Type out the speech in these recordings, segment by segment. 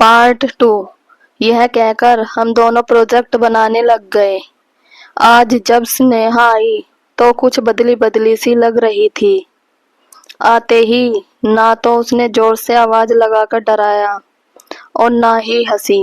Part 2। यह कहकर हम दोनों प्रोजेक्ट बनाने लग गए। आज जब स्नेहा आई तो कुछ बदली बदली सी लग रही थी। आते ही ना तो उसने जोर से आवाज लगाकर डराया और ना ही हंसी।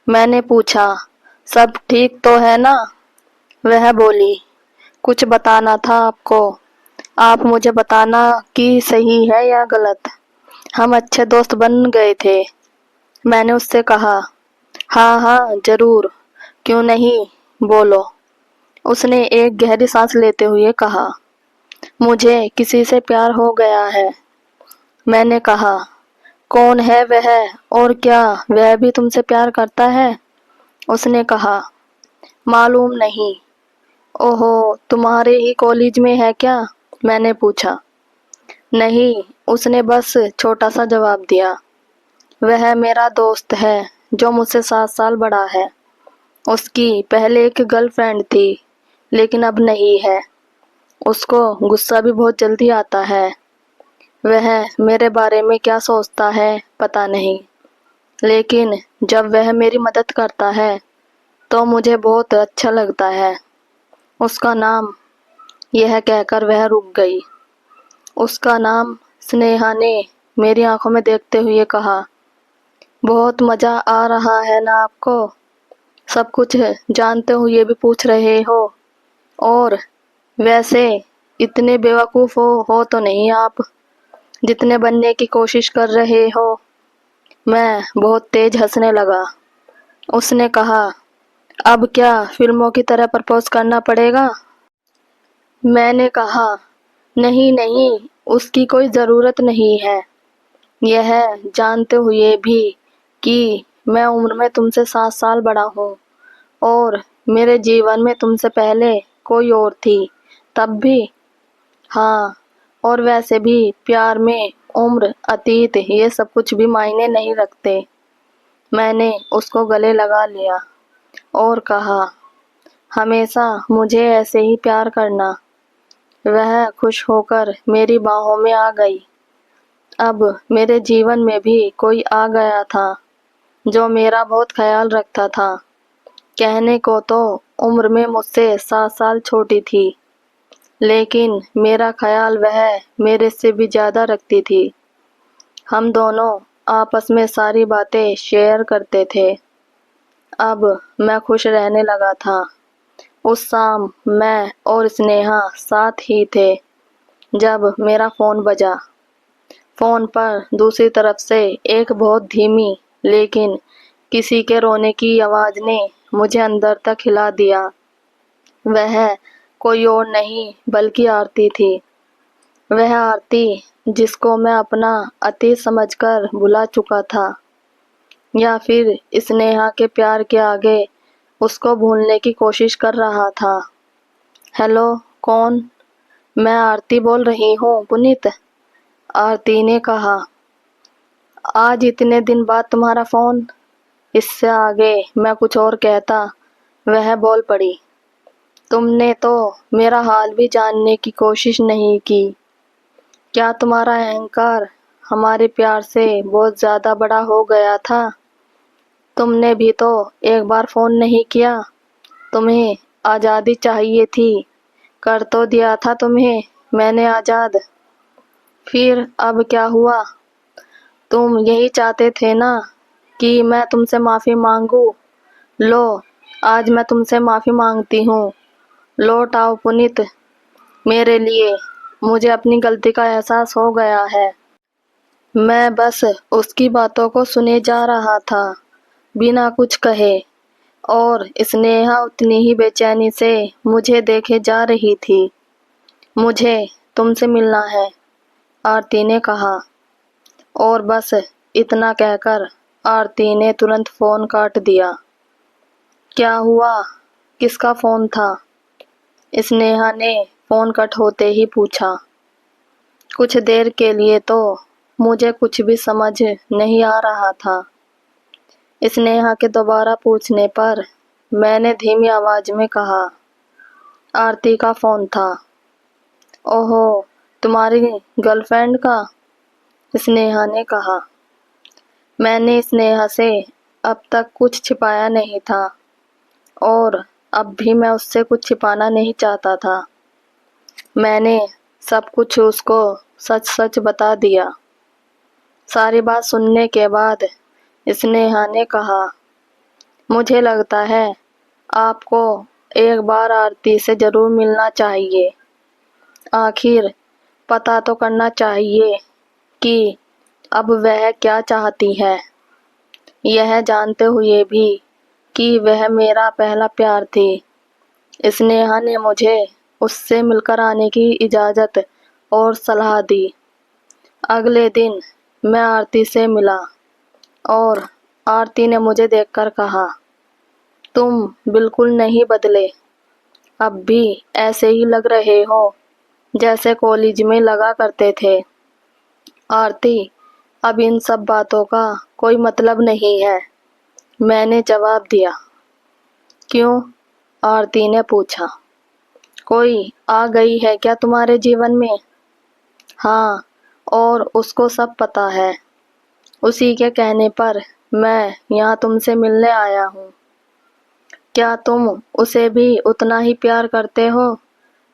मैंने पूछा, सब ठीक तो है ना? वह बोली, कुछ बताना था आपको। आप मुझे बताना कि सही है या गलत। हम अच्छे दोस्त बन गए थे। मैंने उससे कहा, हाँ हाँ जरूर, क्यों नहीं, बोलो। उसने एक गहरी सांस लेते हुए कहा, मुझे किसी से प्यार हो गया है। मैंने कहा, कौन है वह और क्या वह भी तुमसे प्यार करता है? उसने कहा, मालूम नहीं। ओहो, तुम्हारे ही कॉलेज में है क्या? मैंने पूछा। नहीं, उसने बस छोटा सा जवाब दिया। वह मेरा दोस्त है जो मुझसे 7 साल बड़ा है। उसकी पहले एक गर्लफ्रेंड थी, लेकिन अब नहीं है। उसको गुस्सा भी बहुत जल्दी आता है। वह मेरे बारे में क्या सोचता है पता नहीं, लेकिन जब वह मेरी मदद करता है तो मुझे बहुत अच्छा लगता है। उसका नाम, यह कहकर वह रुक गई। उसका नाम, स्नेहा ने मेरी आंखों में देखते हुए कहा। बहुत मजा आ रहा है ना आपको? सब कुछ जानते हुए भी पूछ रहे हो। और वैसे इतने बेवकूफ हो तो नहीं आप, जितने बनने की कोशिश कर रहे हो। मैं बहुत तेज हंसने लगा। उसने कहा, अब क्या फिल्मों की तरह प्रपोज करना पड़ेगा? मैंने कहा, नहीं नहीं, उसकी कोई जरूरत नहीं है। यह जानते हुए भी कि मैं उम्र में तुमसे 7 साल बड़ा हूँ और मेरे जीवन में तुमसे पहले कोई और थी, तब भी। हाँ, और वैसे भी प्यार में उम्र, अतीत, ये सब कुछ भी मायने नहीं रखते। मैंने उसको गले लगा लिया और कहा, हमेशा मुझे ऐसे ही प्यार करना। वह खुश होकर मेरी बाहों में आ गई। अब मेरे जीवन में भी कोई आ गया था जो मेरा बहुत ख्याल रखता था। कहने को तो उम्र में मुझसे 7 साल छोटी थी, लेकिन मेरा ख्याल वह मेरे से भी ज्यादा रखती थी। हम दोनों आपस में सारी बातें शेयर करते थे। अब मैं खुश रहने लगा था। उस शाम मैं और स्नेहा साथ ही थे जब मेरा फोन बजा। फोन पर दूसरी तरफ से एक बहुत धीमी लेकिन किसी के रोने की आवाज ने मुझे अंदर तक हिला दिया। वह कोई और नहीं बल्कि आरती थी। वह आरती जिसको मैं अपना अतीत समझकर भुला चुका था, या फिर स्नेहा के प्यार के आगे उसको भूलने की कोशिश कर रहा था। हेलो, कौन? मैं आरती बोल रही हूँ पुनीत, आरती ने कहा। आज इतने दिन बाद तुम्हारा फोन? इससे आगे मैं कुछ और कहता, वह बोल पड़ी। तुमने तो मेरा हाल भी जानने की कोशिश नहीं की। क्या तुम्हारा अहंकार हमारे प्यार से बहुत ज्यादा बड़ा हो गया था? तुमने भी तो एक बार फोन नहीं किया। तुम्हें आजादी चाहिए थी, कर तो दिया था तुम्हें मैंने आजाद। फिर अब क्या हुआ? तुम यही चाहते थे ना कि मैं तुमसे माफी मांगू। लो, आज मैं तुमसे माफी मांगती हूँ। लौट आओ पुनीत मेरे लिए। मुझे अपनी गलती का एहसास हो गया है। मैं बस उसकी बातों को सुने जा रहा था, बिना कुछ कहे, और स्नेहा उतनी ही बेचैनी से मुझे देखे जा रही थी। मुझे तुमसे मिलना है, आरती ने कहा। और बस इतना कहकर आरती ने तुरंत फोन काट दिया। क्या हुआ? किसका फोन था? स्नेहा ने फोन कट होते ही पूछा। कुछ देर के लिए तो मुझे कुछ भी समझ नहीं आ रहा था। स्नेहा के दोबारा पूछने पर मैंने धीमी आवाज में कहा, आरती का फोन था। ओहो, तुम्हारी गर्लफ्रेंड का? स्नेहा ने कहा। मैंने स्नेहा से अब तक कुछ छिपाया नहीं था और अब भी मैं उससे कुछ छिपाना नहीं चाहता था। मैंने सब कुछ उसको सच सच बता दिया। सारी बात सुनने के बाद स्नेहा ने कहा, मुझे लगता है आपको एक बार आरती से जरूर मिलना चाहिए। आखिर पता तो करना चाहिए कि अब वह क्या चाहती है। यह जानते हुए भी कि वह मेरा पहला प्यार थी, स्नेहा ने मुझे उससे मिलकर आने की इजाज़त और सलाह दी। अगले दिन मैं आरती से मिला और आरती ने मुझे देखकर कहा, तुम बिल्कुल नहीं बदले, अब भी ऐसे ही लग रहे हो जैसे कॉलेज में लगा करते थे। आरती, अब इन सब बातों का कोई मतलब नहीं है, मैंने जवाब दिया। क्यों? आरती ने पूछा। कोई आ गई है क्या तुम्हारे जीवन में? हाँ, और उसको सब पता है। उसी के कहने पर मैं यहाँ तुमसे मिलने आया हूँ। क्या तुम उसे भी उतना ही प्यार करते हो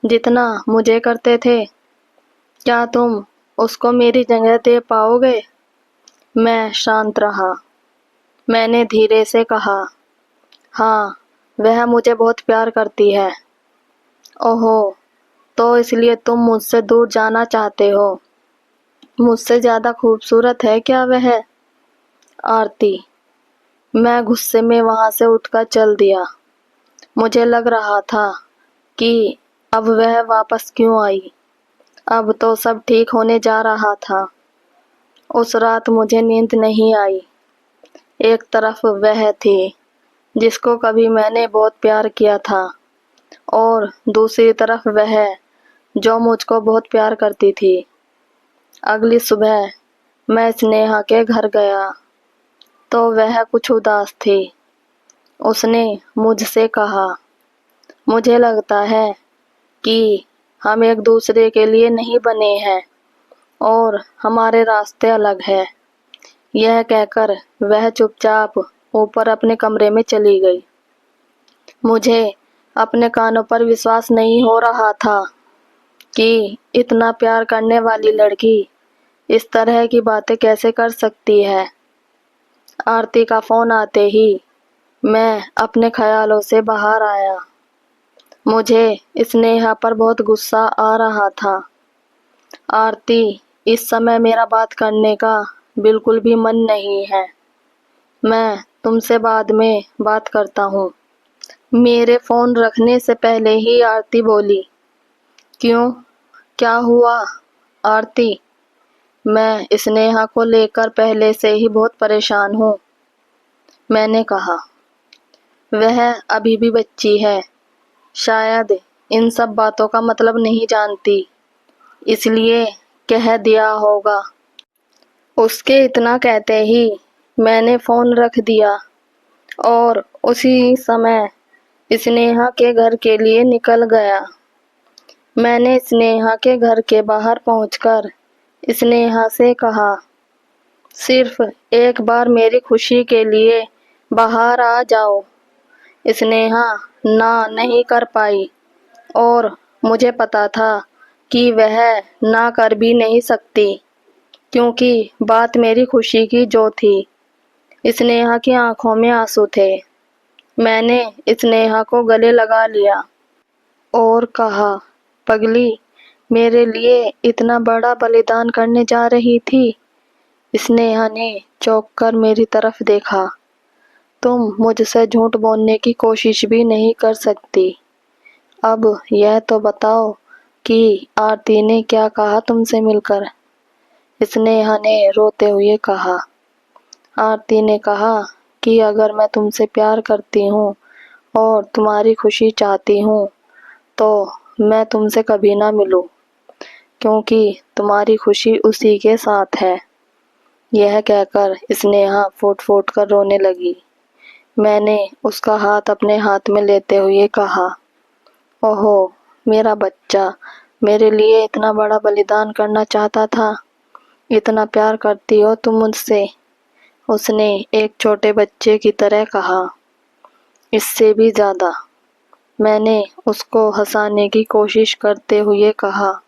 जितना मुझे करते थे? क्या तुम उसको मेरी जगह दे पाओगे? मैं शांत रहा। मैंने धीरे से कहा, हाँ, वह मुझे बहुत प्यार करती है। ओहो, तो इसलिए तुम मुझसे दूर जाना चाहते हो? मुझसे ज्यादा खूबसूरत है क्या वह? आरती, मैं गुस्से में वहां से उठकर चल दिया। मुझे लग रहा था कि अब वह वापस क्यों आई। अब तो सब ठीक होने जा रहा था। उस रात मुझे नींद नहीं आई। एक तरफ वह थी जिसको कभी मैंने बहुत प्यार किया था और दूसरी तरफ वह जो मुझको बहुत प्यार करती थी। अगली सुबह मैं स्नेहा के घर गया तो वह कुछ उदास थी। उसने मुझसे कहा, मुझे लगता है कि हम एक दूसरे के लिए नहीं बने हैं और हमारे रास्ते अलग हैं। यह कहकर वह चुपचाप ऊपर अपने कमरे में चली गई। मुझे अपने कानों पर विश्वास नहीं हो रहा था कि इतना प्यार करने वाली लड़की इस तरह की बातें कैसे कर सकती है। आरती का फोन आते ही मैं अपने ख्यालों से बाहर आया। मुझे स्नेहा पर बहुत गुस्सा आ रहा था। आरती, इस समय मेरा बात करने का बिल्कुल भी मन नहीं है। मैं तुमसे बाद में बात करता हूँ। मेरे फोन रखने से पहले ही आरती बोली, क्यों? क्या हुआ? आरती, मैं स्नेहा को लेकर पहले से ही बहुत परेशान हूँ। मैंने कहा, वह अभी भी बच्ची है, शायद इन सब बातों का मतलब नहीं जानती, इसलिए कह दिया होगा। उसके इतना कहते ही मैंने फोन रख दिया और उसी समय स्नेहा के घर के लिए निकल गया। मैंने स्नेहा के घर के बाहर पहुंचकर स्नेहा से कहा, सिर्फ एक बार मेरी खुशी के लिए बाहर आ जाओ। स्नेहा ना नहीं कर पाई और मुझे पता था कि वह ना कर भी नहीं सकती, क्योंकि बात मेरी खुशी की जो थी। स्नेहा की आंखों में आंसू थे। मैंने स्नेहा को गले लगा लिया और कहा, पगली, मेरे लिए इतना बड़ा बलिदान करने जा रही थी? स्नेहा ने चौंक कर मेरी तरफ देखा। तुम मुझसे झूठ बोलने की कोशिश भी नहीं कर सकती। अब यह तो बताओ कि आरती ने क्या कहा तुमसे मिलकर? स्नेहा ने रोते हुए कहा। आरती ने कहा कि अगर मैं तुमसे प्यार करती हूँ और तुम्हारी खुशी चाहती हूँ तो मैं तुमसे कभी ना मिलूं, क्योंकि तुम्हारी खुशी उसी के साथ है। यह कहकर स्नेहा फूट फूट कर रोने लगी। मैंने उसका हाथ अपने हाथ में लेते हुए कहा, ओहो, मेरा बच्चा मेरे लिए इतना बड़ा बलिदान करना चाहता था। इतना प्यार करती हो तुम मुझसे उसने एक छोटे बच्चे की तरह कहा। इससे भी ज्यादा। मैंने उसको हंसाने की कोशिश करते हुए कहा।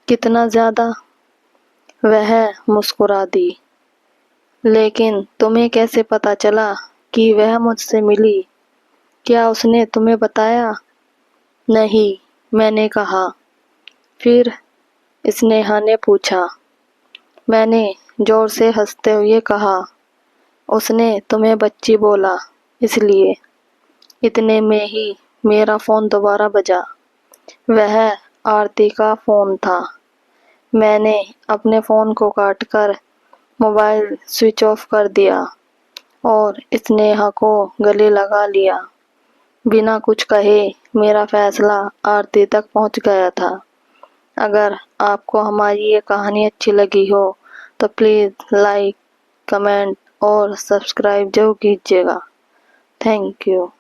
कितना ज्यादा? वह मुस्कुरा दी। लेकिन तुम्हें कैसे पता चला कि वह मुझसे मिली? क्या उसने तुम्हें बताया? नहीं, मैंने कहा। फिर? स्नेहा ने पूछा। मैंने जोर से हंसते हुए कहा। उसने तुम्हें बच्ची बोला, इसलिए। इतने में ही मेरा फोन दोबारा बजा। वह आरती का फोन था। मैंने अपने फोन को काटकर मोबाइल स्विच ऑफ कर दिया और स्नेहा को गले लगा लिया। बिना कुछ कहे मेरा फैसला आरती तक पहुंच गया था। अगर आपको हमारी ये कहानी अच्छी लगी हो तो प्लीज़ लाइक, कमेंट और सब्सक्राइब जरूर कीजिएगा। Thank you.